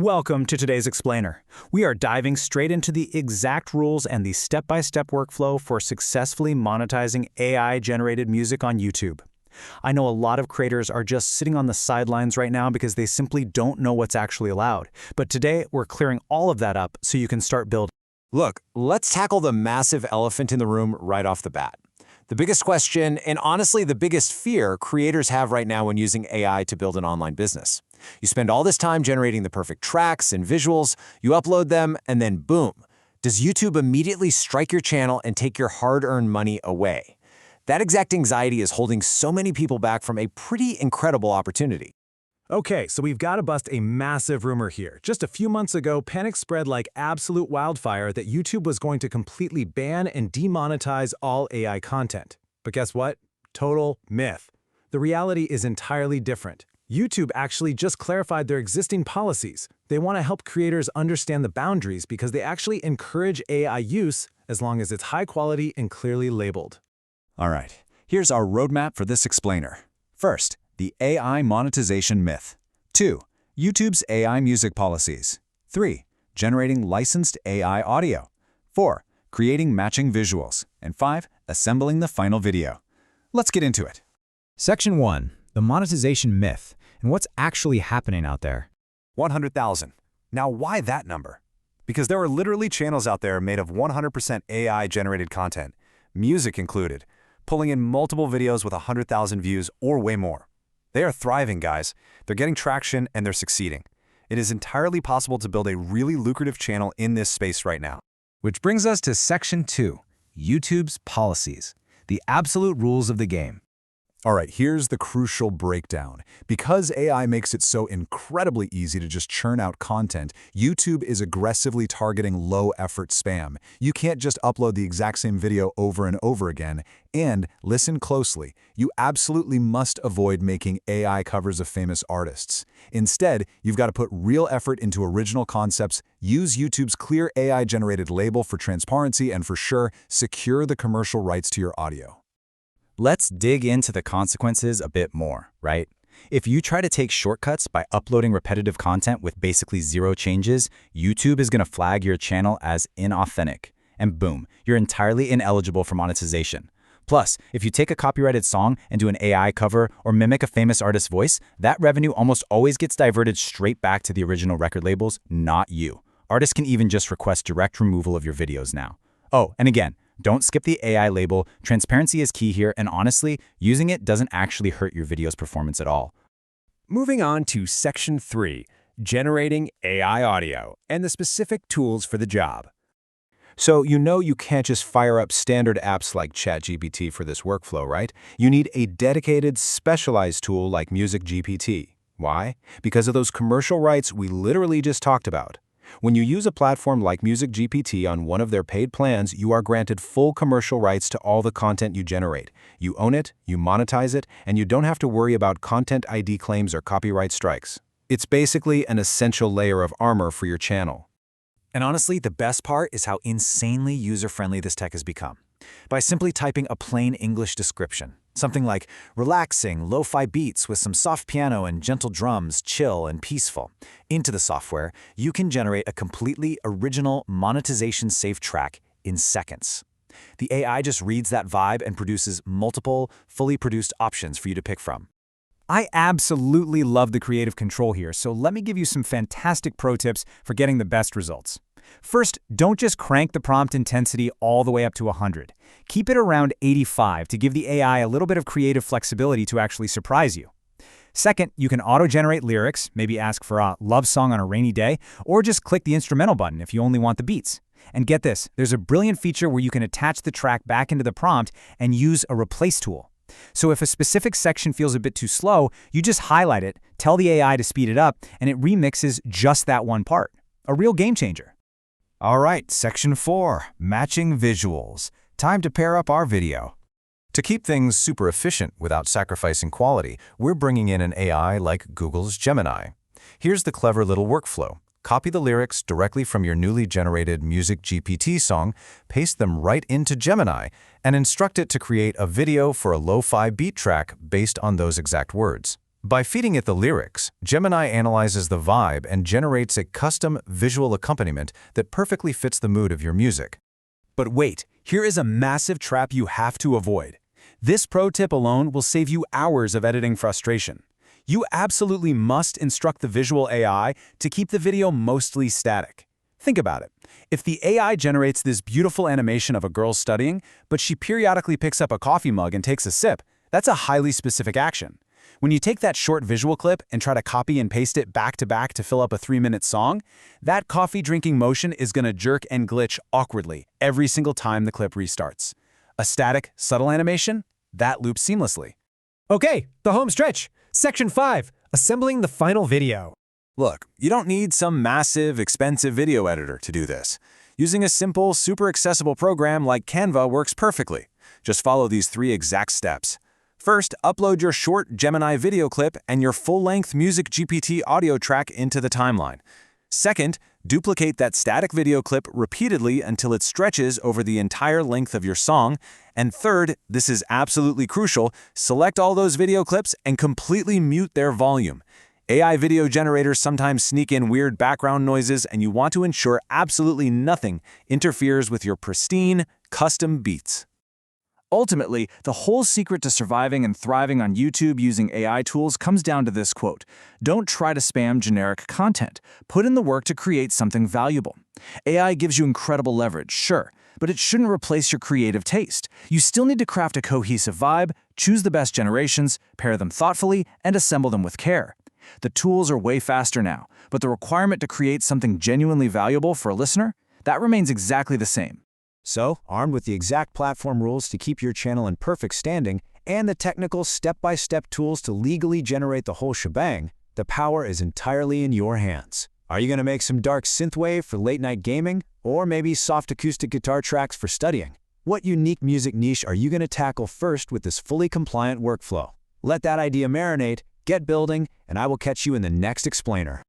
Welcome to today's Explainer. We are diving straight into the exact rules and the step-by-step workflow for successfully monetizing AI-generated music on YouTube. I know a lot of creators are just sitting on the sidelines right now because they simply don't know what's actually allowed. But today, we're clearing all of that up so you can start building. Look, let's tackle the massive elephant in the room right off the bat. The biggest question, and honestly the biggest fear creators have right now when using AI to build an online business. You spend all this time generating the perfect tracks and visuals, you upload them, and then boom, does YouTube immediately strike your channel and take your hard-earned money away? That exact anxiety is holding so many people back from a pretty incredible opportunity. Okay, so we've got to bust a massive rumor here. Just a few months ago, panic spread like absolute wildfire that YouTube was going to completely ban and demonetize all AI content. But guess what? Total myth. The reality is entirely different. YouTube actually just clarified their existing policies. They want to help creators understand the boundaries because they actually encourage AI use as long as it's high quality and clearly labeled. All right, here's our roadmap for this explainer. First, the AI monetization myth. 2. YouTube's AI music policies. 3. Generating licensed AI audio. 4. Creating matching visuals. And 5. Assembling the final video. Let's get into it. Section 1. The monetization myth, and what's actually happening out there. 100,000. Now why that number? Because there are literally channels out there made of 100% AI-generated content, music included, pulling in multiple videos with 100,000 views or way more. They are thriving, guys. They're getting traction and they're succeeding. It is entirely possible to build a really lucrative channel in this space right now. Which brings us to Section 2, YouTube's policies, the absolute rules of the game. All right, here's the crucial breakdown. Because AI makes it so incredibly easy to just churn out content, YouTube is aggressively targeting low-effort spam. You can't just upload the exact same video over and over again. And, listen closely, you absolutely must avoid making AI covers of famous artists. Instead, you've got to put real effort into original concepts, use YouTube's clear AI-generated label for transparency, and for sure, secure the commercial rights to your audio. Let's dig into the consequences a bit more, right? If you try to take shortcuts by uploading repetitive content with basically zero changes, YouTube is going to flag your channel as inauthentic. And boom, you're entirely ineligible for monetization. Plus, if you take a copyrighted song and do an AI cover or mimic a famous artist's voice, that revenue almost always gets diverted straight back to the original record labels, not you. Artists can even just request direct removal of your videos now. Oh, and again, don't skip the AI label. Transparency is key here, and honestly, using it doesn't actually hurt your video's performance at all. Moving on to Section 3, generating AI audio and the specific tools for the job. So you can't just fire up standard apps like ChatGPT for this workflow, right? You need a dedicated, specialized tool like MusicGPT. Why? Because of those commercial rights we literally just talked about. When you use a platform like MusicGPT on one of their paid plans, you are granted full commercial rights to all the content you generate. You own it, you monetize it, and you don't have to worry about content ID claims or copyright strikes. It's basically an essential layer of armor for your channel. And honestly, the best part is how insanely user-friendly this tech has become. By simply typing a plain English description, something like relaxing, lo-fi beats with some soft piano and gentle drums, chill and peaceful, into the software, you can generate a completely original monetization-safe track in seconds. The AI just reads that vibe and produces multiple, fully produced options for you to pick from. I absolutely love the creative control here, so let me give you some fantastic pro tips for getting the best results. First, don't just crank the prompt intensity all the way up to 100. Keep it around 85 to give the AI a little bit of creative flexibility to actually surprise you. Second, you can auto-generate lyrics, maybe ask for a love song on a rainy day, or just click the instrumental button if you only want the beats. And get this, there's a brilliant feature where you can attach the track back into the prompt and use a replace tool. So if a specific section feels a bit too slow, you just highlight it, tell the AI to speed it up, and it remixes just that one part. A real game changer. All right, Section 4, matching visuals. Time to pair up our video. To keep things super efficient without sacrificing quality, we're bringing in an AI like Google's Gemini. Here's the clever little workflow. Copy the lyrics directly from your newly generated MusicGPT song, paste them right into Gemini, and instruct it to create a video for a lo-fi beat track based on those exact words. By feeding it the lyrics, Gemini analyzes the vibe and generates a custom visual accompaniment that perfectly fits the mood of your music. But wait, here is a massive trap you have to avoid. This pro tip alone will save you hours of editing frustration. You absolutely must instruct the visual AI to keep the video mostly static. Think about it. If the AI generates this beautiful animation of a girl studying, but she periodically picks up a coffee mug and takes a sip, that's a highly specific action. When you take that short visual clip and try to copy and paste it back to fill up a 3-minute song, that coffee drinking motion is going to jerk and glitch awkwardly every single time the clip restarts. A static, subtle animation? That loops seamlessly. Okay, the home stretch. Section 5, assembling the final video. Look, you don't need some massive, expensive video editor to do this. Using a simple, super accessible program like Canva works perfectly. Just follow these 3 exact steps. First, upload your short Gemini video clip and your full-length MusicGPT audio track into the timeline. Second, duplicate that static video clip repeatedly until it stretches over the entire length of your song. And third, this is absolutely crucial, select all those video clips and completely mute their volume. AI video generators sometimes sneak in weird background noises, and you want to ensure absolutely nothing interferes with your pristine, custom beats. Ultimately, the whole secret to surviving and thriving on YouTube using AI tools comes down to this quote: "Don't try to spam generic content. Put in the work to create something valuable." AI gives you incredible leverage, sure, but it shouldn't replace your creative taste. You still need to craft a cohesive vibe, choose the best generations, pair them thoughtfully, and assemble them with care. The tools are way faster now, but the requirement to create something genuinely valuable for a listener, that remains exactly the same. So, armed with the exact platform rules to keep your channel in perfect standing and the technical step-by-step tools to legally generate the whole shebang, the power is entirely in your hands. Are you going to make some dark synthwave for late-night gaming, or maybe soft acoustic guitar tracks for studying? What unique music niche are you going to tackle first with this fully compliant workflow? Let that idea marinate, get building, and I will catch you in the next explainer.